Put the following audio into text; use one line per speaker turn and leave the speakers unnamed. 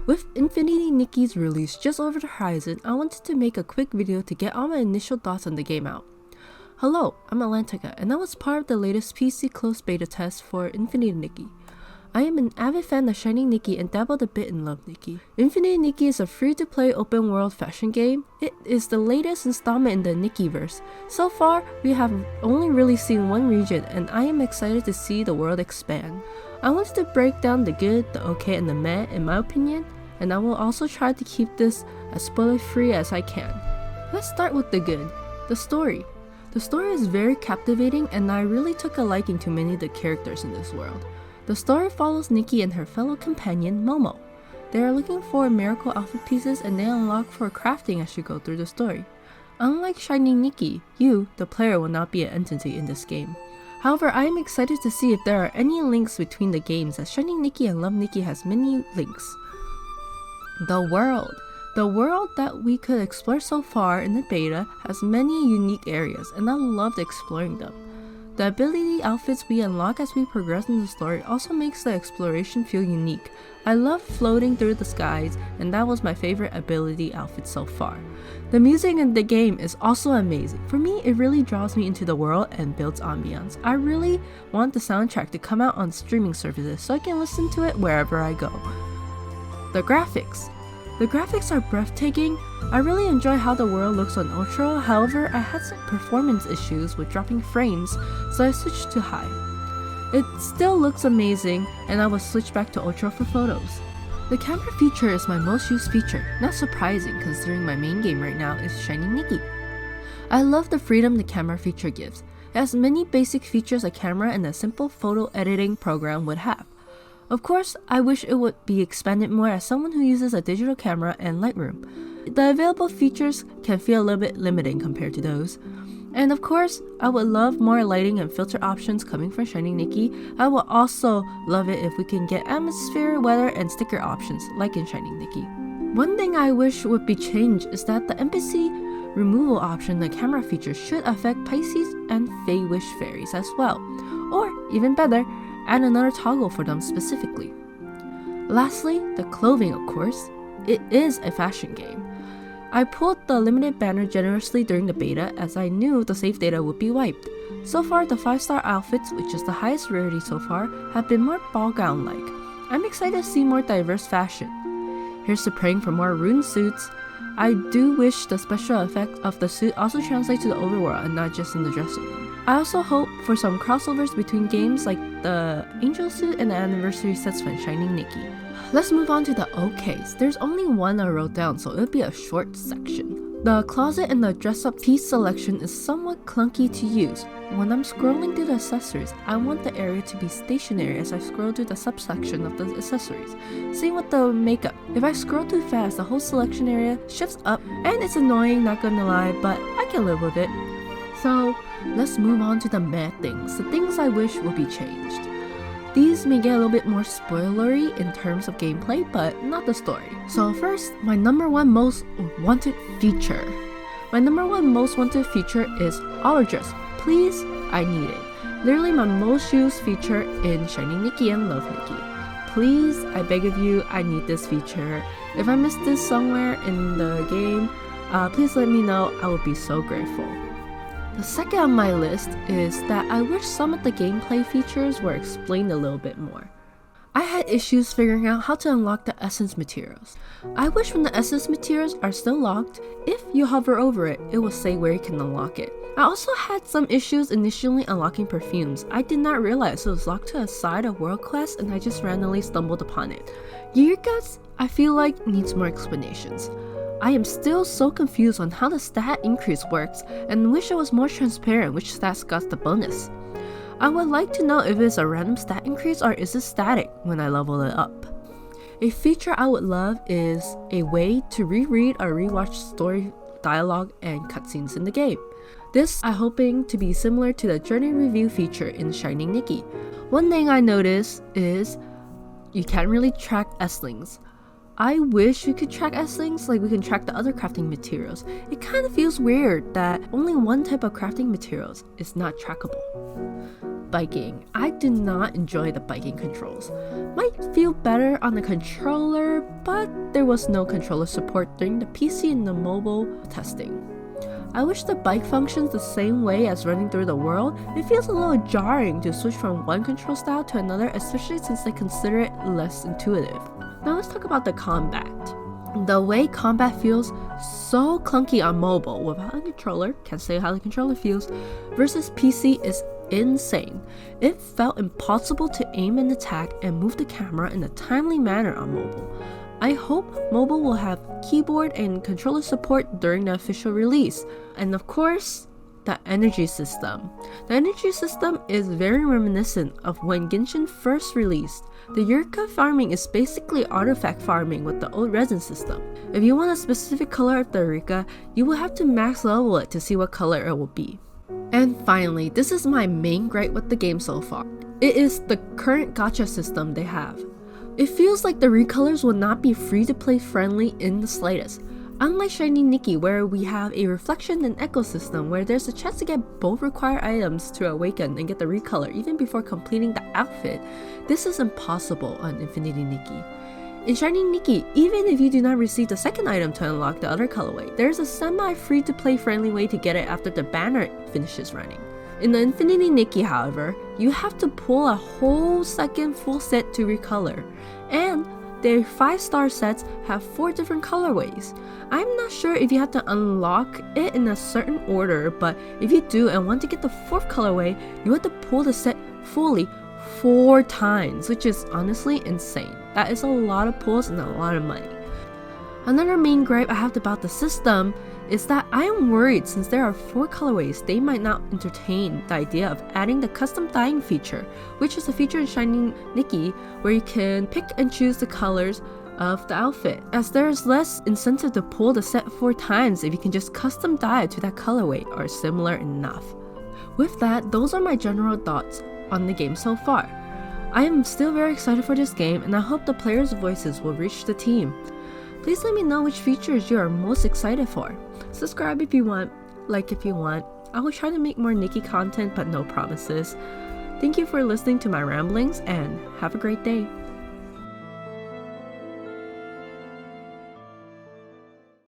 With Infinity Nikki's release just over the horizon, I wanted to make a quick video to get all my initial thoughts on the game out. Hello, I'm Atlantica, and I was part of the latest PC closed beta test for Infinity Nikki. I am an avid fan of Shining Nikki and dabbled a bit in Love Nikki. Infinity Nikki is a free-to-play open-world fashion game. It is the latest installment in the Nikkiverse. So far, we have only really seen one region, and I am excited to see the world expand. I wanted to break down the good, the okay, and the meh in my opinion, and I will also try to keep this as spoiler-free as I can. Let's start with the good, the story. The story is very captivating, and I really took a liking to many of the characters in this world. The story follows Nikki and her fellow companion, Momo. They are looking for miracle outfit pieces and they unlock for crafting as you go through the story. Unlike Shining Nikki, you, the player, will not be an entity in this game. However, I am excited to see if there are any links between the games, as Shining Nikki and Love Nikki has many links. The world. The world that we could explore so far in the beta has many unique areas, and I loved exploring them. The ability outfits we unlock as we progress in the story also makes the exploration feel unique. I love floating through the skies, and that was my favorite ability outfit so far. The music in the game is also amazing. For me, it really draws me into the world and builds ambiance. I really want the soundtrack to come out on streaming services so I can listen to it wherever I go. The graphics. The graphics are breathtaking. I really enjoy how the world looks on Ultra, however I had some performance issues with dropping frames, so I switched to high. It still looks amazing, and I will switch back to Ultra for photos. The camera feature is my most used feature, not surprising considering my main game right now is Shining Nikki. I love the freedom the camera feature gives. It has many basic features a camera and a simple photo editing program would have. Of course, I wish it would be expanded more as someone who uses a digital camera and Lightroom. The available features can feel a little bit limiting compared to those. And of course, I would love more lighting and filter options coming from Shining Nikki. I would also love it if we can get atmosphere, weather, and sticker options like in Shining Nikki. One thing I wish would be changed is that the NPC removal option in the camera feature should affect Pisces and Fey Wish fairies as well. Or, even better, add another toggle for them specifically. Lastly, the clothing, of course. It is a fashion game. I pulled the limited banner generously during the beta as I knew the save data would be wiped. So far, the 5-star outfits, which is the highest rarity so far, have been more ball gown-like. I'm excited to see more diverse fashion. Here's to praying for more rune suits. I do wish the special effect of the suit also translates to the overworld and not just in the dressing room. I also hope for some crossovers between games like the Angel suit and the anniversary sets from Shining Nikki. Let's move on to the OKs. There's only one I wrote down, so it'll be a short section. The closet and the dress-up piece selection is somewhat clunky to use. When I'm scrolling through the accessories, I want the area to be stationary as I scroll through the subsection of the accessories. Same with the makeup. If I scroll too fast, the whole selection area shifts up, and it's annoying, not gonna lie, but I can live with it. So, let's move on to the meh things, the things I wish would be changed. These may get a little bit more spoilery in terms of gameplay, but not the story. So first, my number one most wanted feature. My number one most wanted feature is auto dress. Please, I need it. Literally my most used feature in Shining Nikki and Love Nikki. Please, I beg of you, I need this feature. If I missed this somewhere in the game, please let me know. I would be so grateful. The second on my list is that I wish some of the gameplay features were explained a little bit more. I had issues figuring out how to unlock the essence materials. I wish when the essence materials are still locked, if you hover over it, it will say where you can unlock it. I also had some issues initially unlocking perfumes. I did not realize it was locked to a side of World Quest and I just randomly stumbled upon it. Gear Guts, I feel like needs more explanations. I am still so confused on how the stat increase works and wish it was more transparent which stats got the bonus. I would like to know if it's a random stat increase or is it static when I level it up. A feature I would love is a way to reread or rewatch story dialogue and cutscenes in the game. This I'm hoping to be similar to the journey review feature in Shining Nikki. One thing I noticed is you can't really track S-Lings. I wish we could track S-Lings like we can track the other crafting materials. It kind of feels weird that only one type of crafting materials is not trackable. biking. I do not enjoy the biking controls. Might feel better on the controller, but there was no controller support during the PC and the mobile testing. I wish the bike functions the same way as running through the world. It feels a little jarring to switch from one control style to another, especially since they consider it less intuitive. Now let's talk about the combat. The way combat feels so clunky on mobile without a controller, can't say how the controller feels, versus PC is insane. It felt impossible to aim and attack and move the camera in a timely manner on mobile. I hope mobile will have keyboard and controller support during the official release. And of course, the energy system. The energy system is very reminiscent of when Genshin first released. The Eureka farming is basically artifact farming with the old resin system. If you want a specific color of the Eureka, you will have to max level it to see what color it will be. And finally, this is my main gripe with the game so far. It is the current gacha system they have. It feels like the recolors will not be free-to-play friendly in the slightest. Unlike Shiny Nikki, where we have a reflection and echo system where there's a chance to get both required items to awaken and get the recolor even before completing the outfit, this is impossible on Infinity Nikki. In Shiny Nikki, even if you do not receive the second item to unlock the other colorway, there's a semi-free-to-play friendly way to get it after the banner finishes running. In the Infinity Nikki, however, you have to pull a whole second full set to recolor, and their 5-star sets have 4 different colorways. I'm not sure if you have to unlock it in a certain order, but if you do and want to get the 4th colorway, you have to pull the set fully 4 times, which is honestly insane. That is a lot of pulls and a lot of money. Another main gripe I have about the system is that I am worried since there are 4 colorways, they might not entertain the idea of adding the custom dyeing feature, which is a feature in Shiny Nikki where you can pick and choose the colors of the outfit, as there is less incentive to pull the set 4 times if you can just custom dye it to that colorway or similar enough. With that, those are my general thoughts on the game so far. I am still very excited for this game and I hope the players' voices will reach the team. Please let me know which features you are most excited for. Subscribe if you want, like if you want. I will try to make more Nikki content, but no promises. Thank you for listening to my ramblings and have a great day.